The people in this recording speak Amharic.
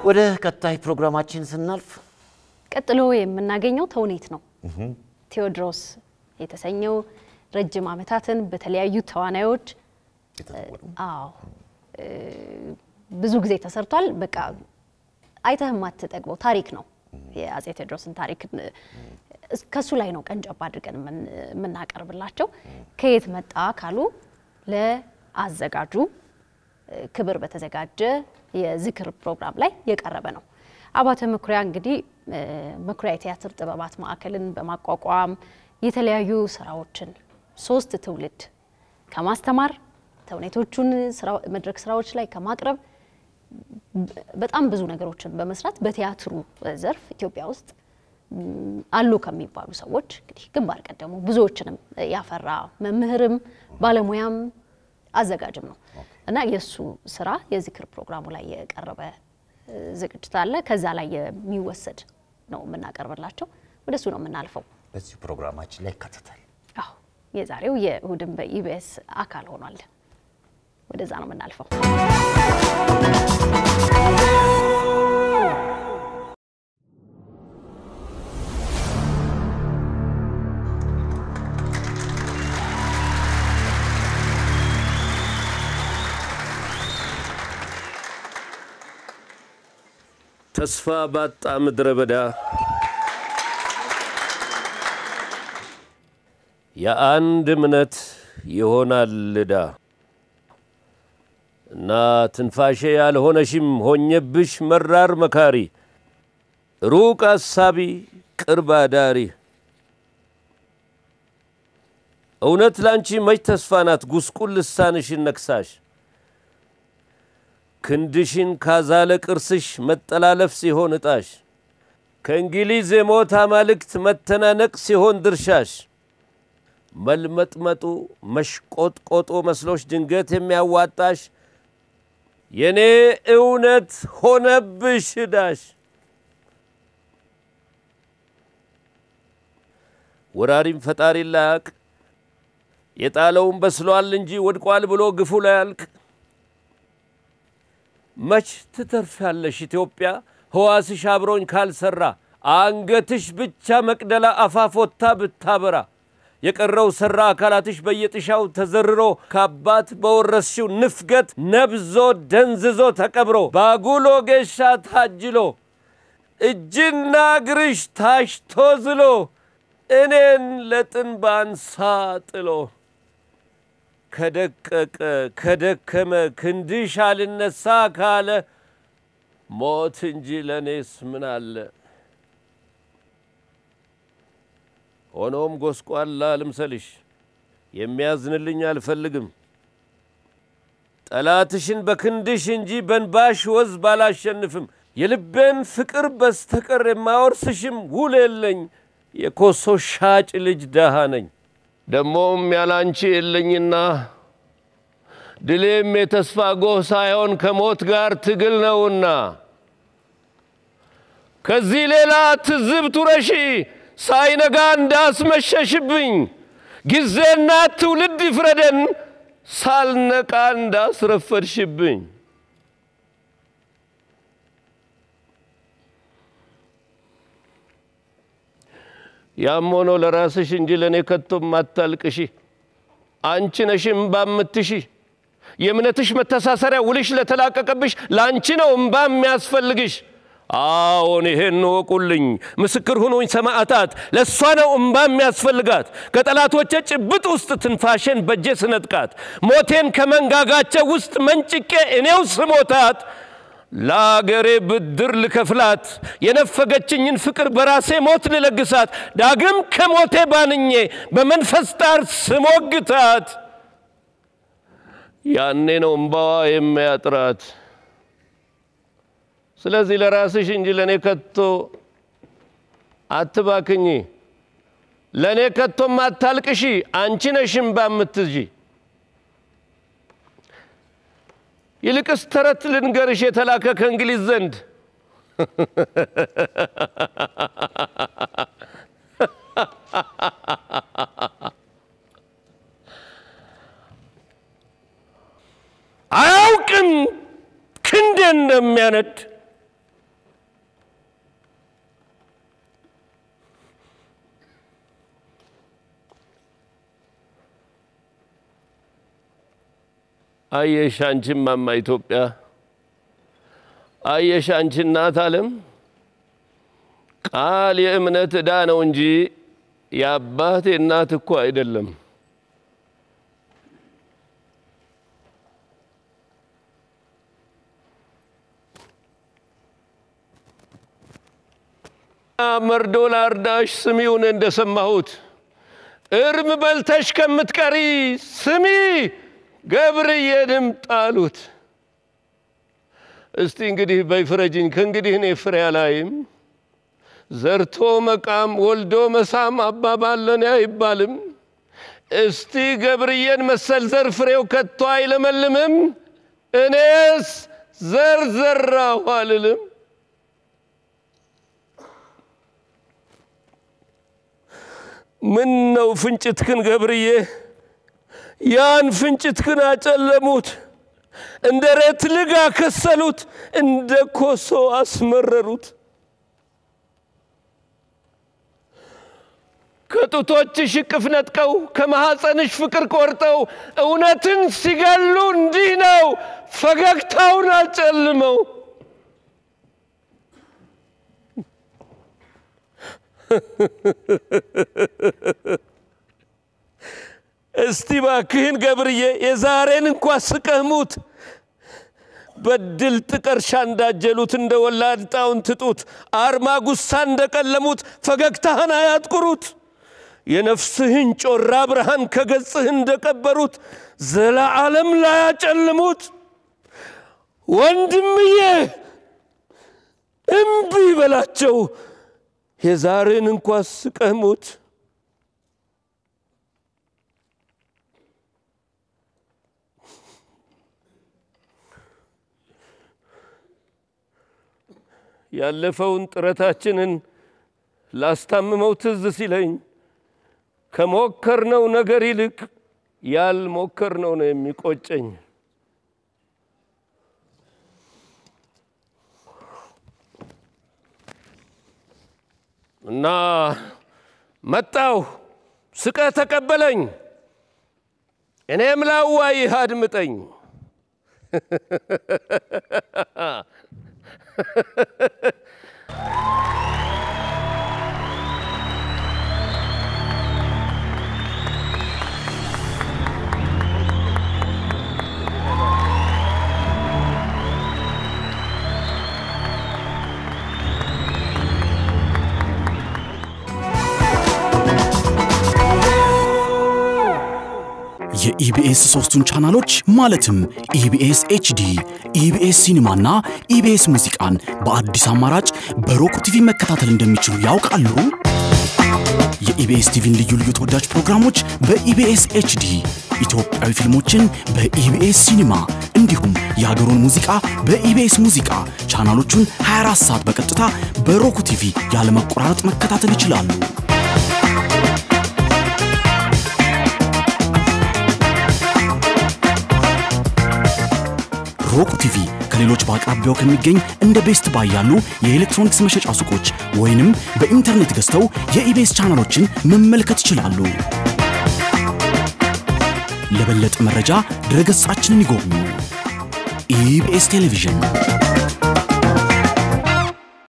ወደ ቀጣይ ፕሮግራማችን ስናልፍ ቀጥሎ የምናገኘው ተውኔት ነው ቴዎድሮስ የተሰኘው ረጅም ዓመታትን በተለያዩ ተዋናዮች ብዙ ጊዜ ተሰርቷል በቃ አይተህም አትጠግበው ታሪክ ነው የአፄ ቴዎድሮስን ታሪክ ከሱ ላይ ነው ቀንጨብ አድርገን ምናቀርብላቸው ከየት መጣ ካሉ ለአዘጋጁ ክብር በተዘጋጀ የዝክር ፕሮግራም ላይ የቀረበ ነው አባተ መኩሪያ እንግዲህ መኩሪያ ቲያትር ጥበባት ማዕከልን በማቋቋም የተለያዩ ስራዎችን 3 ትውልድ ከማስተማር ተውኔቶቹን መድረክ ስራዎች ላይ ከማቅረብ በጣም ብዙ ነገሮችን በመስራት በቲያትሩ ዘርፍ ኢትዮጵያ ውስጥ አሉ ከሚባሉ ሰዎች እንግዲህ ግንባር ቀደሙ ብዙዎችንም ያፈራ መምህርም ባለሙያም አዘጋጅም ነው እና የሱ ስራ የዝክር ፕሮግራሙ ላይ የቀረበ ዝግጅት አለ ከዛ ላይ የሚወሰድ ነው ምናቀርብላቸው ወደሱ ነው ምናልፈው በዚህ ፕሮግራማችን ላይ ከተታል አዎ የዛሬው የእሁድን በኢቢኤስ አካል ሆኗል ወደዛ ነው ምናልፈው ተስፋ ባጣ ምድረ በዳ የአንድ እምነት ይሆናል ልዳ እና ትንፋሼ ያልሆነሽም ሆኘብሽ መራር መካሪ ሩቅ አሳቢ ቅርብ አዳሪ እውነት ላንቺ መች ተስፋ ናት ጉስቁል ልሳንሽን ነክሳሽ ክንድሽን ካዛለ ቅርስሽ መጠላለፍ ሲሆን እጣሽ ከእንግሊዝ የሞት አማልክት መተናነቅ ሲሆን ድርሻሽ መልመጥመጡ መሽቆጥቆጦ መስሎሽ ድንገት የሚያዋጣሽ የኔ እውነት ሆነብሽ ዳሽ ወራሪም ፈጣሪ ላያቅ የጣለውን በስሏል እንጂ ወድቋል ብሎ ግፉ ላይ ያልቅ መች ትተርፋለሽ ኢትዮጵያ ህዋስሽ አብሮኝ ካልሰራ አንገትሽ ብቻ መቅደላ አፋፎታ ብታበራ የቀረው ሰራ አካላትሽ በየጥሻው ተዘርሮ ካባት በወረስሽው ንፍገት ነብዞ ደንዝዞ ተቀብሮ ባጉሎ ገሻ ታጅሎ እጅና ግርሽ ታሽቶ ዝሎ እኔን ለጥንባንሳ ጥሎ ከደቀቀ ከደከመ ክንድሽ አልነሳ ካለ ሞት እንጂ ለኔስ ምን አለ ሆኖም ጎስቋላ ልምሰልሽ የሚያዝንልኝ አልፈልግም ጠላትሽን በክንድሽ እንጂ በንባሽ ወዝ ባላሸንፍም የልቤን ፍቅር በስተቀር የማወርስሽም ውል የለኝ የኮሶ ሻጭ ልጅ ደሃ ነኝ ደሞም ያላንቺ የለኝና ድሌም የተስፋ ጎህ ሳይሆን ከሞት ጋር ትግል ነውና ከዚህ ሌላ ትዝብት ውረሺ ሳይነጋ እንዳስመሸሽብኝ ጊዜና ትውልድ ይፍረደን ሳልነቃ እንዳስረፈድሽብኝ ያሞኖ ለራስሽ እንጂ ለኔ ከቶም አታልቅሺ አንቺ ነሽ እምባ ምትሺ የእምነትሽ መተሳሰሪያ ውልሽ ለተላቀቀብሽ ላንቺ ነው እምባ የሚያስፈልግሽ አዎን ይሄን ወቁልኝ ምስክር ሁኑኝ ሰማዕታት ለሷ ነው እምባ የሚያስፈልጋት ከጠላቶቼ ጭብጥ ውስጥ ትንፋሽን በእጄ ስነጥቃት ሞቴን ከመንጋጋቸው ውስጥ መንጭቄ እኔው ስሞታት ላገሬ ብድር ልከፍላት የነፈገችኝን ፍቅር በራሴ ሞት ልለግሳት ዳግም ከሞቴ ባንኜ በመንፈስ ጣር ስሞግታት ያኔ ነው እምባዋ የሚያጥራት ስለዚህ ለራስሽ እንጂ ለኔ ከቶ አትባክኚ ለኔ ከቶም አታልቅሺ አንቺ ነሽ እምባ የምትይዢ ይልቅስ ተረት ልንገርሽ የተላከ ከእንግሊዝ ዘንድ አያውቅም ክንዴ እንደሚያነድ አየሽ አንቺም ማማ ኢትዮጵያ አየሽ አንቺ እናት ዓለም ቃል የእምነት ዕዳ ነው እንጂ የአባቴ እናት እኮ አይደለም መርዶ ላርዳሽ ስሚውን እንደሰማሁት እርም በልተሽ ከምትቀሪ ስሚ ገብርዬንም ጣሉት እስቲ እንግዲህ በይፍረጅኝ ከእንግዲህ እኔ ፍሬ አላይም ዘርቶ መቃም ወልዶ መሳም አባባለኔ አይባልም እስቲ ገብርዬን መሰል ዘር ፍሬው ከቶ አይለመልምም እኔስ ዘር ዘራሁ አልልም ምን ነው ፍንጭትክን ገብርዬ ያን ፍንጭትክን አጨለሙት እንደ ሬት ልጋ ከሰሉት እንደ ኮሶ አስመረሩት ከጡቶችሽ እቅፍ ነጥቀው ከማህፀንሽ ፍቅር ቆርጠው እውነትን ሲገሉ እንዲህ ነው ፈገግታውን አጨልመው እስቲ ባክህን ገብርዬ የዛሬን እንኳን ስቀህሙት በድል ጥቀርሻ እንዳጀሉት እንደ ወላድ ጣውንት ጡት አርማ ጉሳ እንደቀለሙት ፈገግታህን አያጥቁሩት የነፍስህን ጮራ ብርሃን ከገጽህ እንደቀበሩት ዘላለም ላይ ያጨልሙት ወንድምዬ እምቢ በላቸው የዛሬን እንኳን ስቀህሙት ያለፈውን ጥረታችንን ላስታምመው ትዝ ሲለኝ ከሞከርነው ነገር ይልቅ ያልሞከርነው ነው የሚቆጨኝ እና መጣው ስቀ ተቀበለኝ እኔም ላዋይህ አድምጠኝ የኢቢኤስ 3ቱን ቻናሎች ማለትም ኢቢኤስ ኤችዲ ኢቢኤስ ሲኒማና ኢቢኤስ ሙዚቃን በአዲስ አማራጭ በሮክ ቲቪ መከታተል እንደሚችሉ ያውቃሉ የኢቢኤስ ቲቪን ልዩ ልዩ ተወዳጅ ፕሮግራሞች በኢቢኤስ ኤችዲ ኢትዮጵያዊ ፊልሞችን በኢቢኤስ ሲኒማ እንዲሁም የሀገሩን ሙዚቃ በኢቢኤስ ሙዚቃ ቻናሎቹን 24 ሰዓት በቀጥታ በሮክ ቲቪ ያለ መቆራረጥ መከታተል ይችላሉ ሮክ ቲቪ ከሌሎች በአቅራቢያው ከሚገኝ እንደ ቤስት ባይ ያሉ የኤሌክትሮኒክስ መሸጫ ሱቆች ወይንም በኢንተርኔት ገዝተው የኢቢኤስ ቻናሎችን መመልከት ይችላሉ ለበለጠ መረጃ ድረገጻችንን ይጎብኙ ኢቢኤስ ቴሌቪዥን